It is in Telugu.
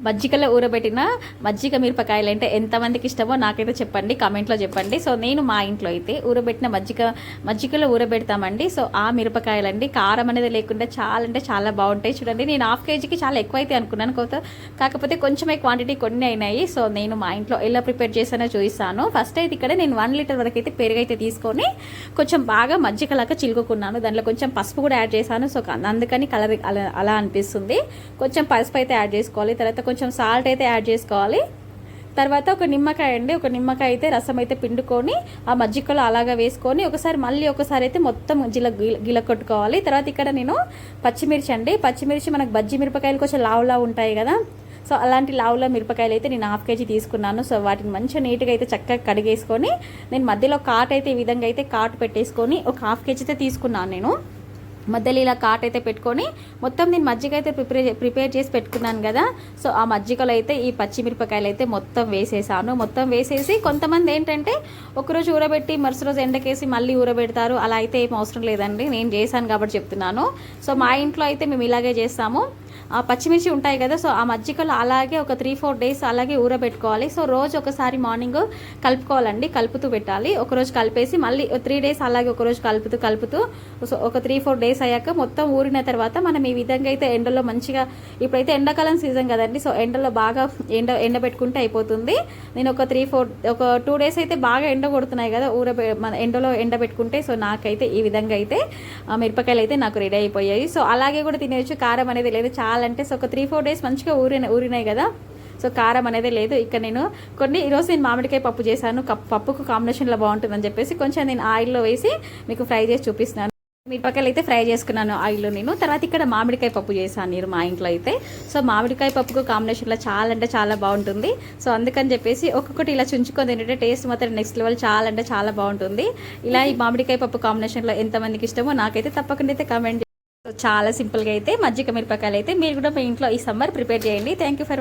మజ్జిగలో ఊరబెట్టిన మజ్జిగ మిరపకాయలు అంటే ఎంతమందికి ఇష్టమో నాకైతే చెప్పండి, కామెంట్లో చెప్పండి. సో నేను మా ఇంట్లో అయితే ఊరబెట్టిన మజ్జిగలో ఊరబెడతామండి. సో ఆ మిరపకాయలండి కారం అనేది లేకుండా చాలా అంటే చాలా బాగుంటాయి. చూడండి, నేను హాఫ్ కేజీకి చాలా ఎక్కువ అయితే అనుకున్నాను, కాకపోతే కొంచెమే క్వాంటిటీ కొన్ని అయినాయి. సో నేను మా ఇంట్లో ఎలా ప్రిపేర్ చేసానో చూపిస్తాను. ఫస్ట్ అయితే ఇక్కడ నేను 1 లీటర్ వరకు అయితే పెరుగు అయితే తీసుకొని కొంచెం బాగా మజ్జిగలాగా చిలుకున్నాను. దాంట్లో కొంచెం పసుపు కూడా యాడ్ చేశాను. సో అందుకని కలర్ అలా అనిపిస్తుంది. కొంచెం పసుపు అయితే యాడ్ చేసుకోవాలి. తర్వాత కొంచెం సాల్ట్ అయితే యాడ్ చేసుకోవాలి. తర్వాత ఒక నిమ్మకాయ అండి, ఒక నిమ్మకాయ అయితే రసం అయితే పిండుకొని ఆ మజ్జిగలో అలాగా వేసుకొని మళ్ళీ ఒకసారి అయితే మొత్తం గిల కొట్టుకోవాలి. తర్వాత ఇక్కడ నేను పచ్చిమిర్చి అండి, పచ్చిమిర్చి మనకు బజ్జి మిరపకాయలు కొంచెం లావులా ఉంటాయి కదా, సో అలాంటి లావుల మిరపకాయలు అయితే నేను 1/2 కేజీ తీసుకున్నాను. సో వాటిని మంచిగా నీట్గా అయితే చక్కగా కడిగేసుకొని నేను మధ్యలో కాట్ అయితే ఈ విధంగా అయితే కాటు పెట్టేసుకొని ఒక 1/2 కేజీ అయితే తీసుకున్నాను. నేను మధ్యలో ఇలా కాట్ అయితే పెట్టుకొని మొత్తం నేను మజ్జిగ అయితే ప్రిపేర్ చేసి పెట్టుకున్నాను కదా, సో ఆ మజ్జిగలో అయితే ఈ పచ్చిమిరపకాయలు అయితే మొత్తం వేసేసాను. మొత్తం వేసేసి కొంతమంది ఏంటంటే ఒకరోజు ఊరబెట్టి మరుసటి రోజు ఎండకేసి మళ్ళీ ఊరబెడతారు. అలా అయితే ఏం అవసరం లేదండి, నేను చేశాను కాబట్టి చెప్తున్నాను. సో మా ఇంట్లో అయితే మేము ఇలాగే చేస్తాము. ఆ పచ్చిమిర్చి ఉంటాయి కదా, సో ఆ మజ్జిగలో అలాగే ఒక 3-4 డేస్ అలాగే ఊరబెట్టుకోవాలి. సో రోజు ఒకసారి మార్నింగ్ కలుపుకోవాలండి, కలుపుతూ పెట్టాలి. ఒకరోజు కలిపేసి మళ్ళీ 3 డేస్ అలాగే ఒకరోజు కలుపుతూ సో ఒక 3-4 డేస్ అయ్యాక మొత్తం ఊరిన తర్వాత మనం ఈ విధంగా అయితే ఎండలో మంచిగా, ఇప్పుడైతే ఎండాకాలం సీజన్ కదండి, సో ఎండలో బాగా ఎండబెట్టుకుంటే అయిపోతుంది. నేను ఒక 2 డేస్ అయితే బాగా ఎండ కొడుతున్నాయి కదా, మన ఎండలో ఎండబెట్టుకుంటే సో నాకైతే ఈ విధంగా అయితే మిరపకాయలు అయితే నాకు రెడీ అయిపోయాయి. సో అలాగే కూడా తినేయచ్చు, కారం అనేది లేదు. చాలా అంటే సో ఒక 3-4 డేస్ మంచిగా ఊరినాయి కదా, సో కారం అనేది లేదు. ఇక్కడ నేను ఈరోజు నేను మామిడికాయ పప్పు చేశాను. పప్పుకు కాంబినేషన్లో బాగుంటుందని చెప్పేసి కొంచెం నేను ఆయిల్లో వేసి మీకు ఫ్రై చేసి చూపిస్తున్నాను. మిరపకాయలు అయితే ఫ్రై చేసుకున్నాను ఆయిల్లో నేను. తర్వాత ఇక్కడ మామిడికాయ పప్పు చేశాను నేను మా ఇంట్లో అయితే. సో మామిడికాయ పప్పుకు కాంబినేషన్లో చాలా అంటే చాలా బాగుంటుంది. సో అందుకని చెప్పేసి ఒక్కొక్కటి ఇలా చుంచుకొని తింటే టేస్ట్ మాత్రం నెక్స్ట్ లెవెల్, చాలా అంటే చాలా బాగుంటుంది. ఇలా ఈ మామిడికాయ పప్పు కాంబినేషన్లో ఎంతమందికి ఇష్టమో నాకైతే తప్పకుండా అయితే కామెంట్. చాలా సింపుల్గా అయితే మజ్జిగ మిరపకాయలు అయితే మీరు కూడా మీ ఇంట్లో ఈ సమ్మర్ ప్రిపేర్ చేయండి. Thank you for